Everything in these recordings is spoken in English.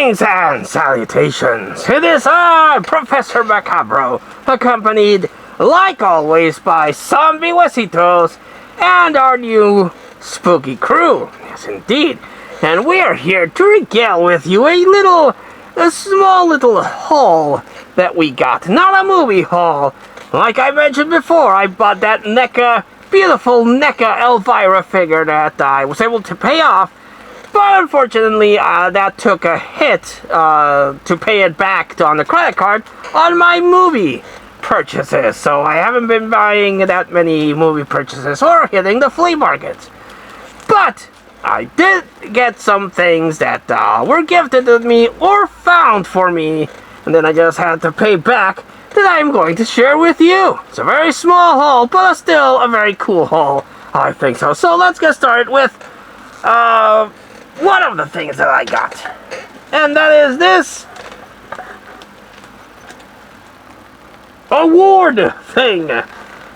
Greetings and salutations. It is I, Professor Macabro, accompanied, like always, by Zombie Huesitos and our new spooky crew. Yes, indeed. And we are here to regale with you a small little haul that we got. Not a movie haul. Like I mentioned before, I bought that beautiful NECA Elvira figure that I was able to pay off. But unfortunately, that took a hit to pay it back on the credit card on my movie purchases. So I haven't been buying that many movie purchases or hitting the flea markets. But I did get some things that were gifted to me or found for me, and then I just had to pay back, that I'm going to share with you. It's a very small haul, but still a very cool haul, I think so. So let's get started with one of the things that I got. And that is this award thing.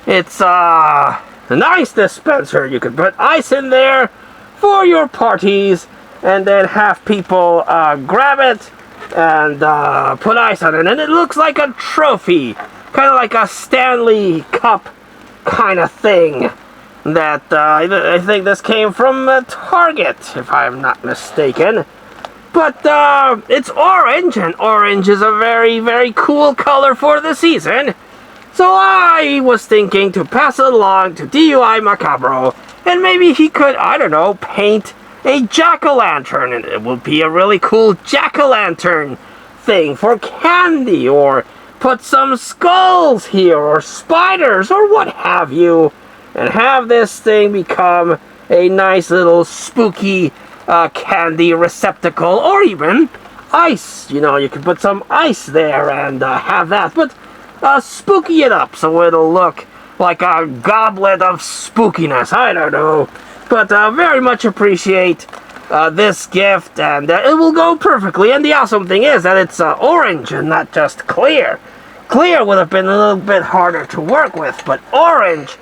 It's a nice dispenser. You can put ice in there for your parties and then have people grab it and put ice on it. And it looks like a trophy. Kind of like a Stanley Cup kind of thing. That I think this came from Target, if I'm not mistaken. But it's orange, and orange is a very, very cool color for the season. So I was thinking to pass it along to DUI Macabro, and maybe he could, I don't know, paint a jack-o'-lantern, and it would be a really cool jack-o'-lantern thing for candy, or put some skulls here, or spiders, or what have you. And have this thing become a nice little spooky candy receptacle, or even ice. You know, you can put some ice there and have that. But spooky it up so it'll look like a goblet of spookiness. I don't know. But very much appreciate this gift, and it will go perfectly. And the awesome thing is that it's orange and not just clear. Clear would have been a little bit harder to work with, but orange,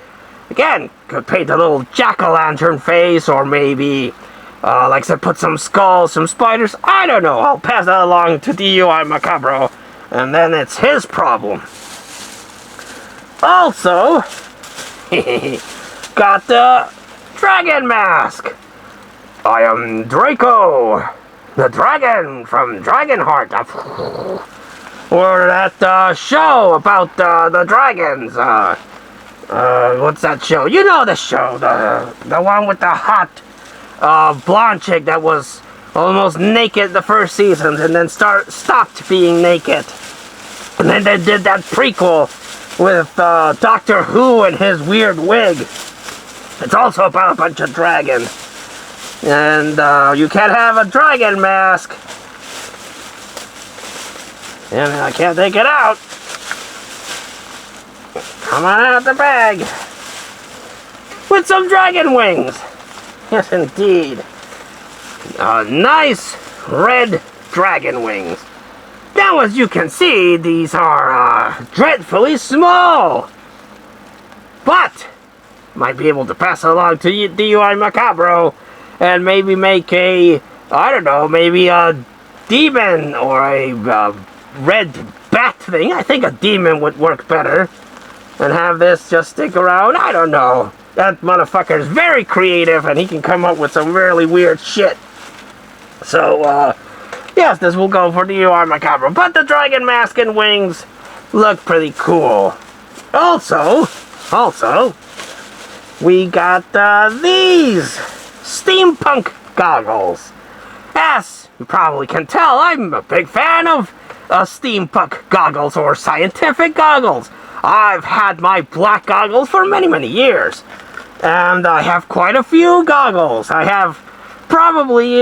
again, could paint a little jack-o'-lantern face, or maybe, like I said, put some skulls, some spiders. I don't know. I'll pass that along to DUI Macabro, and then it's his problem. Also, got the dragon mask. I am Draco, the dragon from Dragonheart. Or that show about the dragons. What's that show? You know the show, the one with the hot blonde chick that was almost naked the first season and then stopped being naked. And then they did that prequel with Doctor Who and his weird wig. It's also about a bunch of dragons. And you can't have a dragon mask. And I can't take it out. Come on out the bag. With some dragon wings. Yes, indeed. Nice red dragon wings. Now, as you can see, these are dreadfully small. But might be able to pass it along to DUI Macabro and maybe make a, I don't know, maybe a demon or a red bat thing. I think a demon would work better. And have this just stick around. I don't know. That motherfucker is very creative, and he can come up with some really weird shit. So, yes, this will go for DUI Macabro. But the dragon mask and wings look pretty cool. Also, we got these steampunk goggles. As you probably can tell, I'm a big fan of steampunk goggles or scientific goggles. I've had my black goggles for many, many years. And I have quite a few goggles. I have probably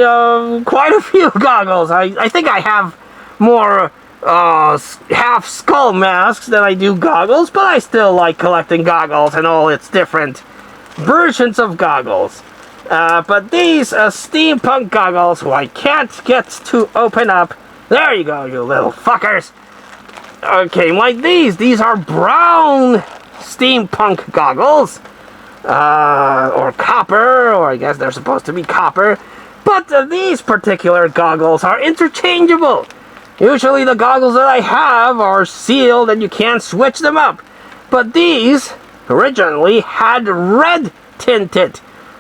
quite a few goggles. I think I have more half skull masks than I do goggles, but I still like collecting goggles and all its different versions of goggles. But these steampunk goggles, who I can't get to open up. There you go, you little fuckers. Okay, like these are brown steampunk goggles, or copper, or I guess they're supposed to be copper, But these particular goggles are interchangeable. Usually the goggles that I have are sealed and you can't switch them up. But these originally had red tinted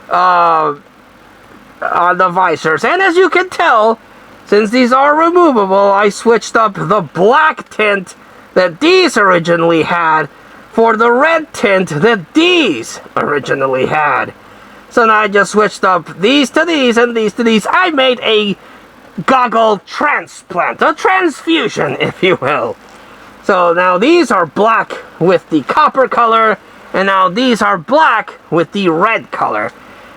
on the visors. And as you can tell, since these are removable, I switched up the black tint that these originally had for the red tint that these originally had. So now I just switched up these to these and these to these. I made a goggle transplant, a transfusion, if you will. So now these are black with the copper color, and now these are black with the red color.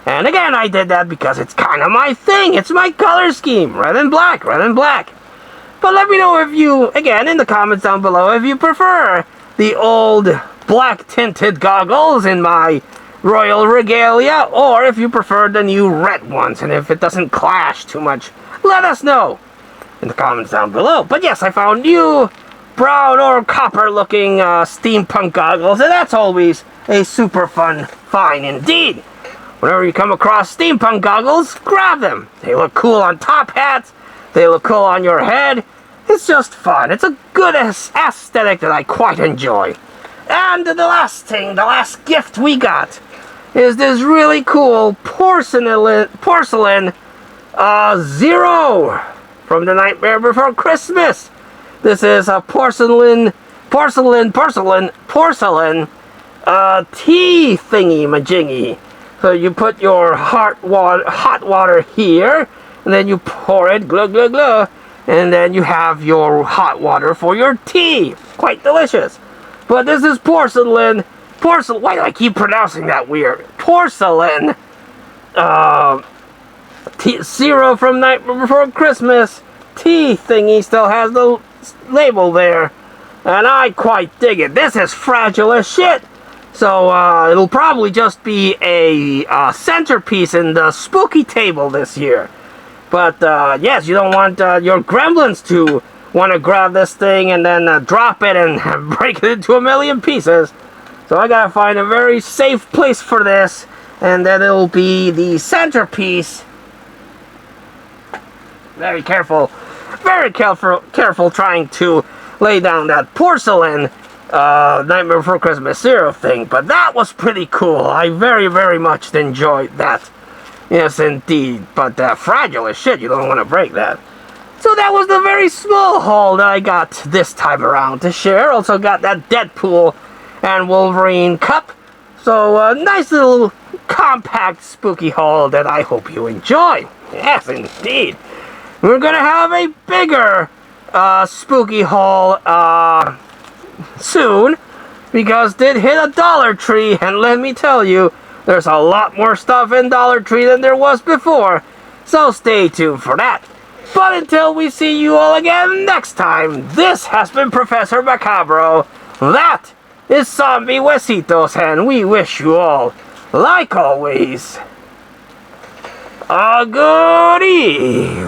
And again, I did that because it's kind of my thing. It's my color scheme. Red and black, red and black. But let me know if you, again, in the comments down below, if you prefer the old black tinted goggles in my royal regalia, or if you prefer the new red ones. And if it doesn't clash too much, let us know in the comments down below. But yes, I found new brown or copper looking steampunk goggles, and that's always a super fun find indeed. Whenever you come across steampunk goggles, grab them. They look cool on top hats. They look cool on your head. It's just fun. It's a good aesthetic that I quite enjoy. And the last thing, the last gift we got is this really cool porcelain Zero from The Nightmare Before Christmas. This is a porcelain tea thingy majingy. So you put your hot water here, and then you pour it, glug glug glug, and then you have your hot water for your tea. Quite delicious. But this is porcelain. Why do I keep pronouncing that weird? Porcelain. Zero from Nightmare Before Christmas. Tea thingy still has the label there, and I quite dig it. This is fragile as shit. So, it'll probably just be a centerpiece in the spooky table this year. But, yes, you don't want your gremlins to want to grab this thing and then drop it and break it into a million pieces. So I gotta find a very safe place for this, and then it'll be the centerpiece. Very careful trying to lay down that porcelain Nightmare Before Christmas Zero thing, but that was pretty cool. I very, very much enjoyed that. Yes, indeed. But fragile as shit. You don't want to break that. So that was the very small haul that I got this time around to share. Also got that Deadpool and Wolverine cup. So a nice little compact spooky haul that I hope you enjoy. Yes, indeed. We're gonna have a bigger spooky haul soon, because did hit a Dollar Tree, and let me tell you, there's a lot more stuff in Dollar Tree than there was before, so stay tuned for that. But until we see you all again next time, this has been Professor Macabro, that is Zombie Huesitos, and we wish you all, like always, a good evening.